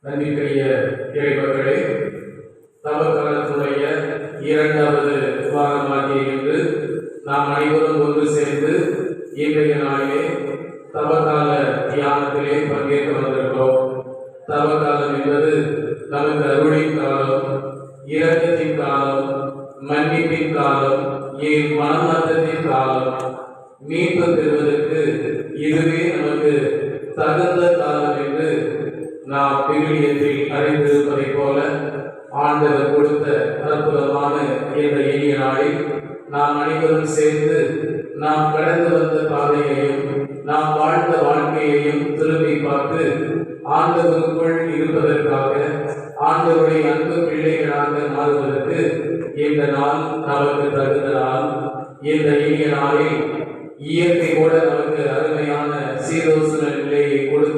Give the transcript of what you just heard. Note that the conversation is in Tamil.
நன்றிக்குரிய இறைமக்களே, தவக்காலத்துடைய இரண்டாவது வாரமாகிய இன்று நாம் அனைவரும் ஒன்று சேர்ந்து இன்றைய நாளிலே தவக்கால தியானத்திலே பங்கேற்க வந்திருக்கிறோம். தவக்காலம் என்பது நமக்கு அருளின் காலம், இரக்கத்தின் காலம், மன்னிப்பின் காலம், ஏன் மனமாற்றத்தின் காலம். மீட்பு பெறுவதற்கு இதுவே நமக்கு தகுந்த காலம் என்று நாம் விவிலியத்தில் அறிந்திருப்பதை போல ஆண்டவர் கொடுத்த அற்புதமான இந்த இனிய நாளில் நாம் அனைவரும் சேர்ந்து நாம் கடந்து வந்த பாதையையும் நாம் வாழ்ந்த வாழ்க்கையையும் திரும்பி பார்த்து ஆண்டவருக்குள் இருப்பதற்காக ஆண்டவருடைய அன்பு பிள்ளைகளாக மாறுவதற்கு இந்த நாள் நமக்கு தகுந்த நாள். இந்த இனிய நாளில் இயற்கை கூட நமக்கு அருமையான சீதோசன நிலையை கொடுத்து